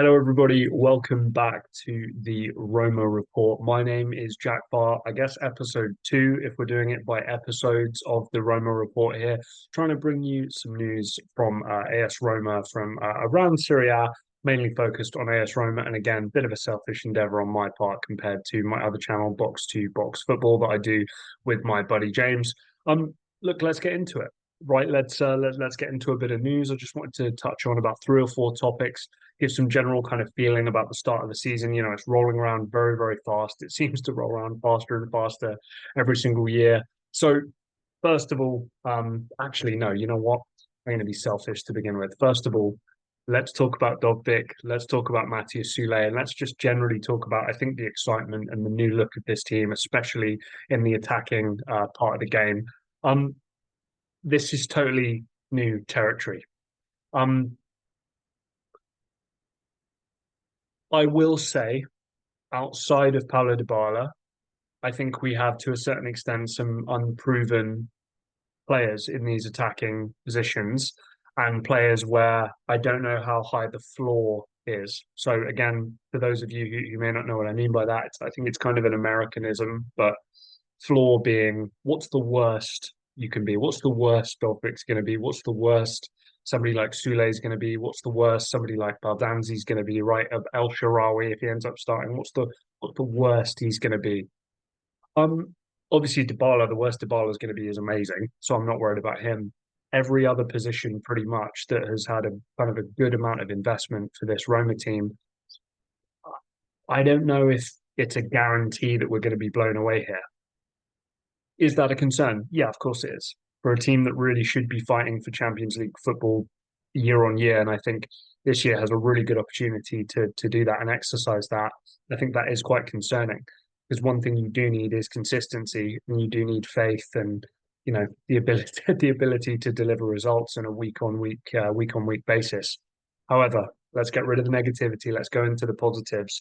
Hello, everybody. Welcome back to the Roma Report. My name is Jack Barr. I guess episode two, if we're doing it by episodes of the Roma Report here, trying to bring you some news from AS Roma from around Serie A, mainly focused on AS Roma. And again, bit of a selfish endeavor on my part compared to my other channel, Box to Box Football, that I do with my buddy James. Look, let's get into it. Right, let's get into a bit of news. I just wanted to touch on about three or four topics, give some general kind of feeling about the start of the season. You know, it's rolling around very, very fast. It seems to roll around faster and faster every single year. So, first of all, actually, no, you know what? I'm going to be selfish to begin with. First of all, let's talk about Dovbyk. Let's talk about Matthias Sule, and let's just generally talk about, I think, the excitement and the new look of this team, especially in the attacking part of the game. Um, this is totally new territory. Um, I will say, outside of Paulo Dybala, I think we have to a certain extent some unproven players in these attacking positions and players where I don't know how high the floor is. So again, for those of you who may not know what I mean by that, I think it's kind of an Americanism, but floor being what's the worst you can be? What's the worst Dogbik's going to be? What's the worst somebody like Sule is going to be? What's the worst somebody like Baldanzi is going to be? Right, of El Shaarawy if he ends up starting, what's the worst he's going to be? Um, Obviously Dybala, the worst Dybala is going to be is amazing, so I'm not worried about him. Every other position, pretty much, that has had a kind of a good amount of investment for this Roma team, I don't know if it's a guarantee that we're going to be blown away here. Is that a concern? Yeah, of course it is. For a team that really should be fighting for Champions League football year on year, and I think this year has a really good opportunity to do that and exercise that. I think that is quite concerning because one thing you do need is consistency, and you do need faith, and the ability the ability to deliver results on a week on week basis. However, let's get rid of the negativity. Let's go into the positives.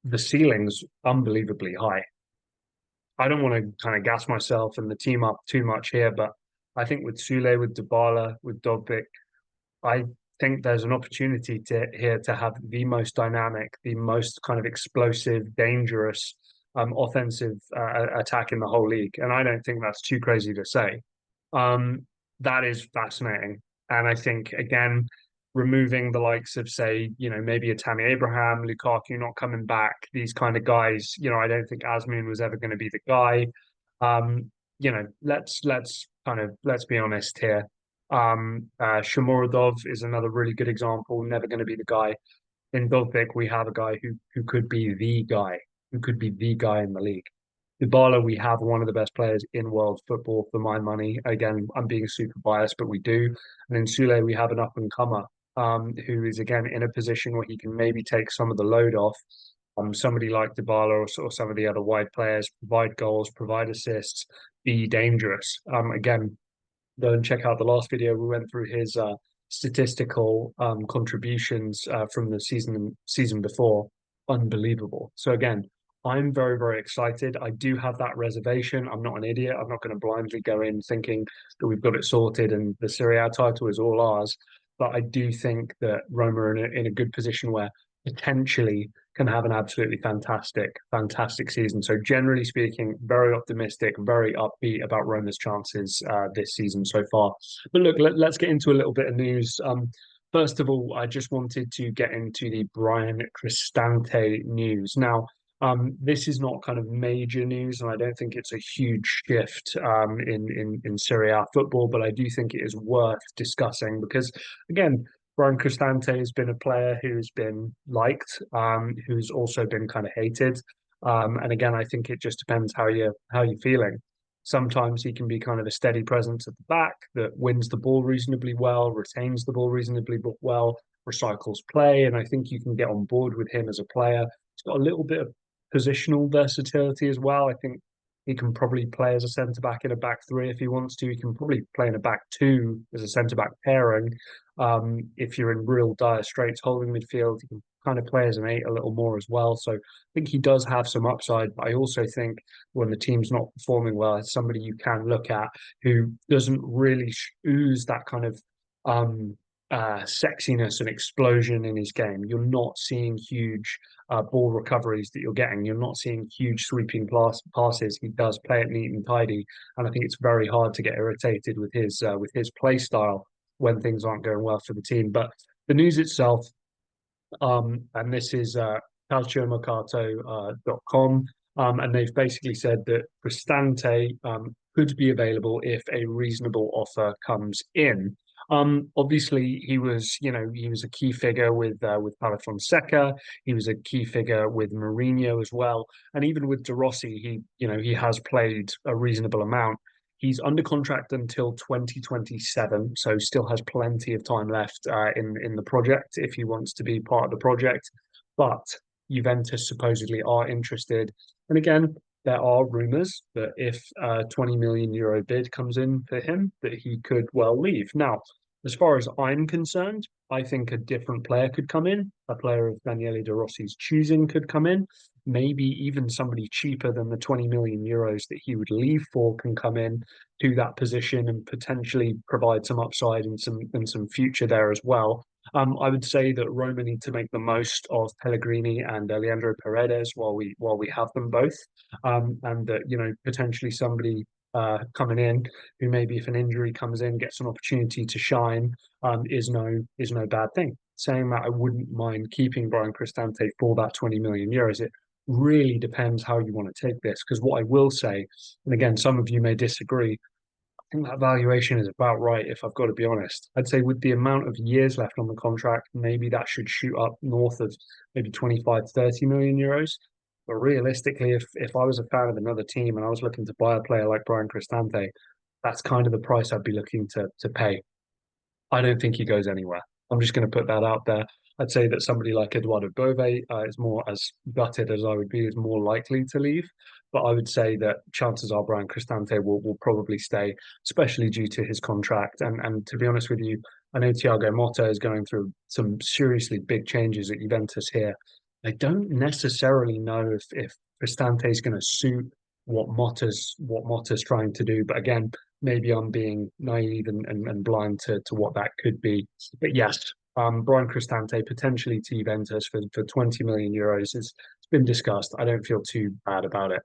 The ceiling's unbelievably high. I don't want to kind of gas myself and the team up too much here, but I think with Sule, with Dybala, with Dogbik, I think there's an opportunity to have the most dynamic, the most kind of explosive, dangerous, offensive attack in the whole league, and I don't think that's too crazy to say. Um, that is fascinating, and I think again, removing the likes of, say, maybe a Tammy Abraham, Lukaku not coming back, these kind of guys, I don't think Asmoon was ever going to be the guy. Let's be honest here. Shomurodov is another really good example, never going to be the guy. In Dovbyk, we have a guy who could be the guy, who could be the guy in the league. Dybala, we have one of the best players in world football for my money. Again, I'm being super biased, but we do. And in Sule, we have an up and comer who is again in a position where he can maybe take some of the load off. Somebody like Dybala or some of the other wide players, provide goals, provide assists, be dangerous. Again, go and check out the last video. We went through his statistical contributions from the season before. Unbelievable. So again, I'm very, very excited. I do have that reservation. I'm not an idiot. I'm not going to blindly go in thinking that we've got it sorted and the Serie A title is all ours. But I do think that Roma are in a good position where potentially can have an absolutely fantastic, fantastic season. So generally speaking, very optimistic, very upbeat about Roma's chances this season so far. But look, let's get into a little bit of news. First of all, I just wanted to get into the Bryan Cristante news. Now, this is not kind of major news, and I don't think it's a huge shift in Serie A football, but I do think it is worth discussing because, again, Bryan Cristante has been a player who's been liked, who's also been kind of hated. And again, I think it just depends how you're feeling. Sometimes he can be kind of a steady presence at the back that wins the ball reasonably well, retains the ball reasonably well, recycles play, and I think you can get on board with him as a player. He's got a little bit of positional versatility as well. I think he can probably play as a centre back in a back three if he wants to. He can probably play in a back two as a centre back pairing. If you're in real dire straits holding midfield, he can kind of play as an eight a little more as well. So I think he does have some upside. But I also think when the team's not performing well, it's somebody you can look at who doesn't really ooze that kind of sexiness and explosion in his game. You're not seeing huge ball recoveries that you're getting. You're not seeing huge sweeping passes. He does play it neat and tidy, and I think it's very hard to get irritated with his play style when things aren't going well for the team. But the news itself, and this is calciomercato.com, and they've basically said that Cristante could be available if a reasonable offer comes in. Obviously, he was a key figure with Paulo Fonseca. He was a key figure with Mourinho as well, and even with De Rossi, he has played a reasonable amount. He's under contract until 2027, so still has plenty of time left in the project if he wants to be part of the project. But Juventus supposedly are interested, and again, there are rumours that if a 20 million euro bid comes in for him, that he could well leave. Now, as far as I'm concerned, I think a different player could come in. A player of Daniele De Rossi's choosing could come in. Maybe even somebody cheaper than the 20 million euros that he would leave for can come in to that position and potentially provide some upside and some future there as well. I would say that Roma need to make the most of Pellegrini and Leandro Paredes while we have them both, and that potentially somebody coming in who maybe if an injury comes in gets an opportunity to shine is no bad thing. Saying that, I wouldn't mind keeping Bryan Cristante for that 20 million euros. It really depends how you want to take this. Because what I will say, and again, some of you may disagree, I think that valuation is about right, if I've got to be honest. I'd say with the amount of years left on the contract, maybe that should shoot up north of maybe 25, 30 million euros. But realistically, if I was a fan of another team and I was looking to buy a player like Bryan Cristante, that's kind of the price I'd be looking to pay. I don't think he goes anywhere. I'm just going to put that out there. I'd say that somebody like Eduardo Bove is more, as gutted as I would be, is more likely to leave. But I would say that chances are Bryan Cristante will probably stay, especially due to his contract. And to be honest with you, I know Thiago Motta is going through some seriously big changes at Juventus here. I don't necessarily know if Cristante is going to suit what Motta's trying to do. But again, maybe I'm being naive and blind to what that could be. But yes, Bryan Cristante potentially to Juventus for 20 million euros. It's been discussed. I don't feel too bad about it.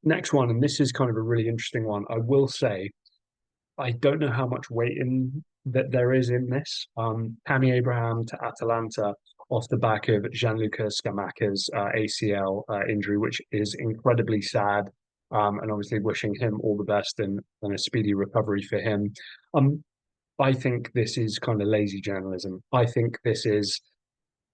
Next one, and this is kind of a really interesting one. I will say I don't know how much weight in that there is in this. Tammy Abraham to Atalanta off the back of Gianluca Scamacca's ACL injury, which is incredibly sad. And obviously wishing him all the best and a speedy recovery for him. Um, I think this is kind of lazy journalism. I think this is,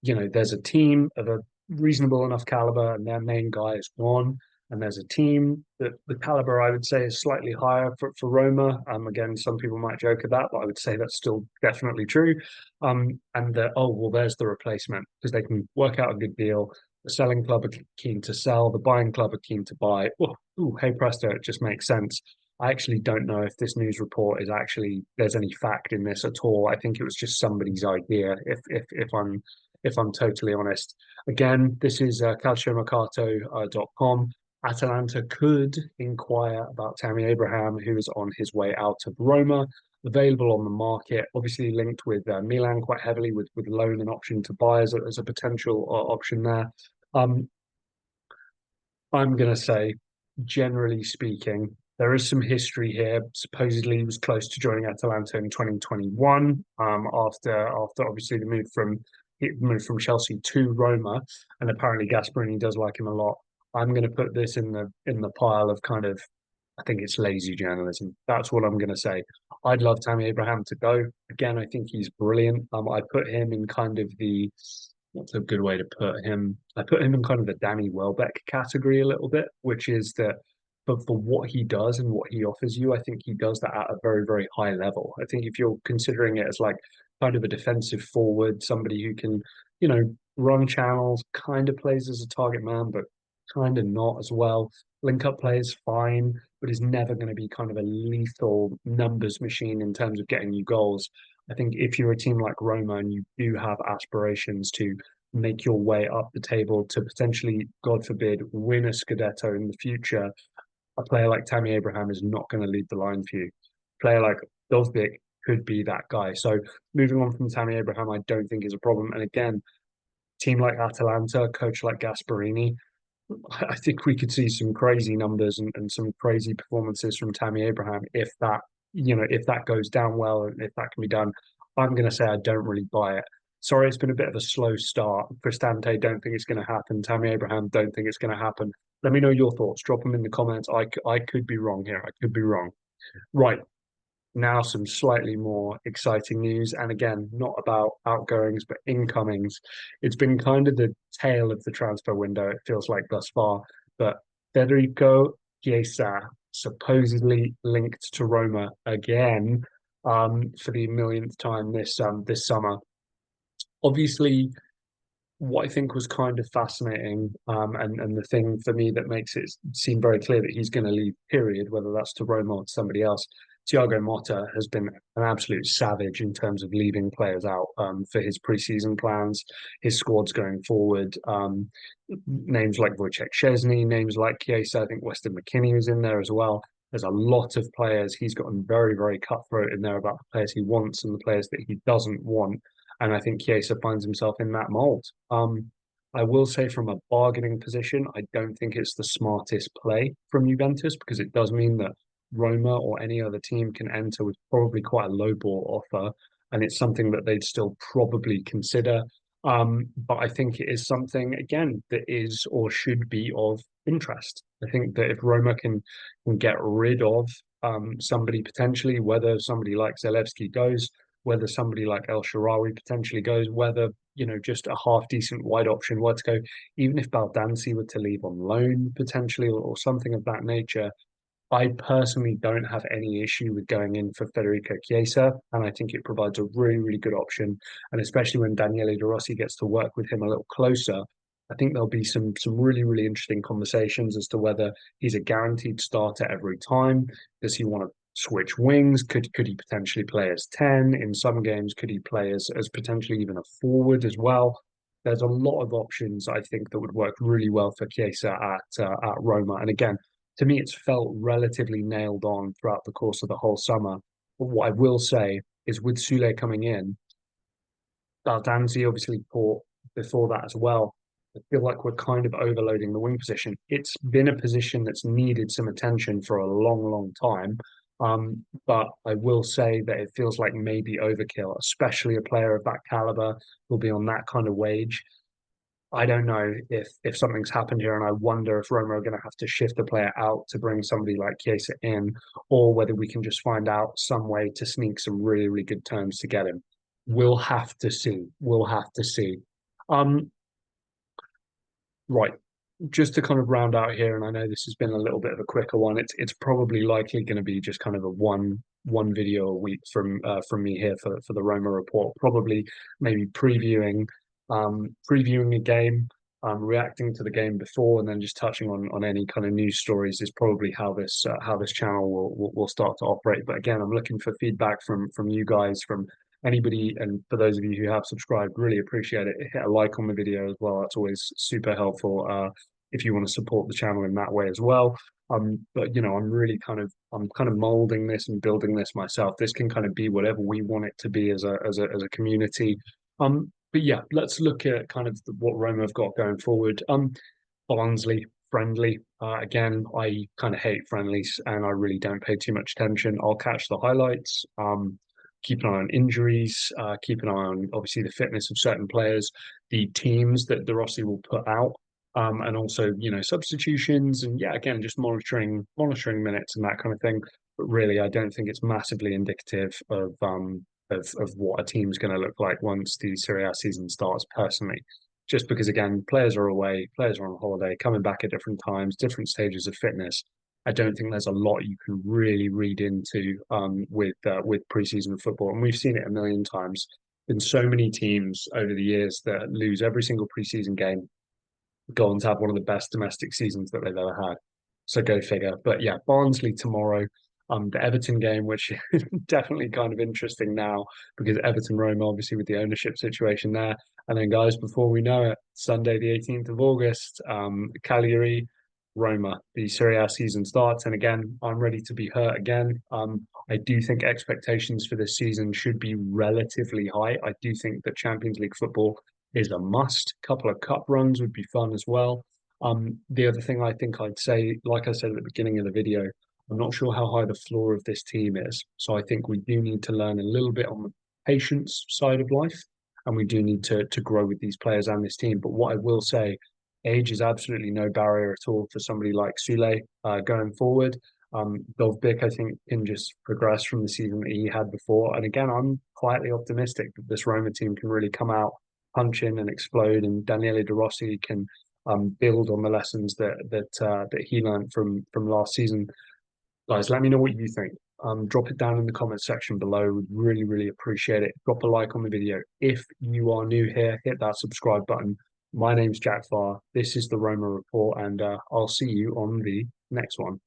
there's a team of a reasonable enough caliber and their main guy is gone. And there's a team that the caliber I would say is slightly higher for Roma. Again, some people might joke at that, but I would say that's still definitely true. And oh well, there's the replacement because they can work out a good deal. The selling club are keen to sell. The buying club are keen to buy. Oh, ooh, hey presto, it just makes sense. I actually don't know if this news report is actually there's any fact in this at all. I think it was just somebody's idea. If I'm totally honest. Again, this is calciomercato.com. Atalanta could inquire about Tammy Abraham, who is on his way out of Roma, available on the market, obviously linked with Milan quite heavily with loan and option to buy as a potential option there. Um, I'm going to say, generally speaking, there is some history here. Supposedly, he was close to joining Atalanta in 2021 after obviously the he moved from Chelsea to Roma, and apparently Gasperini does like him a lot. I'm going to put this in the pile of kind of I think it's lazy journalism. That's what I'm going to say. I'd love Tammy Abraham to go. Again, I think he's brilliant. I put him in kind of the what's a good way to put him? I put him in kind of the Danny Welbeck category a little bit, which is that for what he does and what he offers you, I think he does that at a very, very high level. I think if you're considering it as like kind of a defensive forward, somebody who can, run channels, kind of plays as a target man, but kind of not as well. Link up plays fine, but is never going to be kind of a lethal numbers machine in terms of getting you goals. I think if you're a team like Roma and you do have aspirations to make your way up the table to potentially, God forbid, win a Scudetto in the future, a player like Tammy Abraham is not going to lead the line for you. A player like Dovbyk could be that guy. So moving on from Tammy Abraham, I don't think is a problem. And again, team like Atalanta, coach like Gasperini, I think we could see some crazy numbers and some crazy performances from Tammy Abraham if that, if that goes down well and if that can be done. I'm going to say I don't really buy it. Sorry, it's been a bit of a slow start. Cristante, don't think it's going to happen. Tammy Abraham, don't think it's going to happen. Let me know your thoughts. Drop them in the comments. I could be wrong here. I could be wrong. Right. Now, some slightly more exciting news. And again, not about outgoings, but incomings. It's been kind of the tail of the transfer window, it feels like thus far. But Federico Chiesa supposedly linked to Roma again for the millionth time this summer. Obviously, what I think was kind of fascinating, and the thing for me that makes it seem very clear that he's going to leave, period, whether that's to Roma or to somebody else. Thiago Motta has been an absolute savage in terms of leaving players out for his preseason plans, his squads going forward. Names like Wojciech Szczesny, names like Chiesa, I think Weston McKennie was in there as well. There's a lot of players. He's gotten very, very cutthroat in there about the players he wants and the players that he doesn't want. And I think Chiesa finds himself in that mold. I will say from a bargaining position, I don't think it's the smartest play from Juventus because it does mean that Roma or any other team can enter with probably quite a low ball offer. And it's something that they'd still probably consider. But I think it is something, again, that is or should be of interest. I think that if Roma can get rid of somebody potentially, whether somebody like Zalewski goes, whether somebody like El Shaarawy potentially goes, whether, just a half decent wide option were to go, even if Baldanzi were to leave on loan potentially or something of that nature, I personally don't have any issue with going in for Federico Chiesa, and I think it provides a really, really good option. And especially when Daniele De Rossi gets to work with him a little closer, I think there'll be some really, really interesting conversations as to whether he's a guaranteed starter every time. Does he want to switch wings? Could he potentially play as 10 in some games? Could he play as potentially even a forward as well? There's a lot of options I think that would work really well for Chiesa at Roma. And again, to me, it's felt relatively nailed on throughout the course of the whole summer. But what I will say is with Sule coming in, Baldanzi obviously caught before that as well. I feel like we're kind of overloading the wing position. It's been a position that's needed some attention for a long, long time. But I will say that it feels like maybe overkill, especially a player of that caliber will be on that kind of wage. I don't know if something's happened here, and I wonder if Roma are going to have to shift a player out to bring somebody like Chiesa in, or whether we can just find out some way to sneak some really, really good terms to get him. We'll have to see. We'll have to see. Um, right. Just to kind of round out here, and I know this has been a little bit of a quicker one. It's probably likely going to be just kind of a one video a week from me here for the Roma report. Probably maybe previewing a game, reacting to the game before, and then just touching on any kind of news stories is probably how this channel will start to operate. But again, I'm looking for feedback from you guys, from anybody, and for those of you who have subscribed, really appreciate it. Hit a like on the video as well. That's always super helpful. If you want to support the channel in that way as well. But I'm kind of molding this and building this myself. This can kind of be whatever we want it to be as a community. But yeah, let's look at kind of what Roma have got going forward. Barnsley friendly. Again, I kind of hate friendlies and I really don't pay too much attention. I'll catch the highlights. Keep an eye on injuries. Keep an eye on obviously the fitness of certain players, the teams that De Rossi will put out. And also, substitutions and yeah, again, just monitoring minutes and that kind of thing. But really, I don't think it's massively indicative of what a team's going to look like once the Serie A season starts, personally. Just because, again, players are away, players are on holiday, coming back at different times, different stages of fitness. I don't think there's a lot you can really read into with preseason football, and we've seen it a million times. Been so many teams over the years that lose every single preseason game, go on to have one of the best domestic seasons that they've ever had. So go figure. But yeah, Barnsley tomorrow. The Everton game, which is definitely kind of interesting now because Everton Roma, obviously with the ownership situation there. And then guys, before we know it, Sunday the 18th of August, Cagliari Roma, the Serie A season starts. And again, I'm ready to be hurt again. I do think expectations for this season should be relatively high. I do think that Champions League football is a must. A couple of cup runs would be fun as well. The other thing I think I'd say, like I said at the beginning of the video, I'm not sure how high the floor of this team is. So I think we do need to learn a little bit on the patience side of life, and we do need to grow with these players and this team. But what I will say, age is absolutely no barrier at all for somebody like Sule going forward. Dovbyk, I think, can just progress from the season that he had before. And again, I'm quietly optimistic that this Roma team can really come out, punch in and explode, and Daniele De Rossi can build on the lessons that he learned from last season. Guys, let me know what you think. Drop it down in the comments section below. Would really, really appreciate it. Drop a like on the video. If you are new here, hit that subscribe button. My name's Jack Farr. This is the Roma Report, and I'll see you on the next one.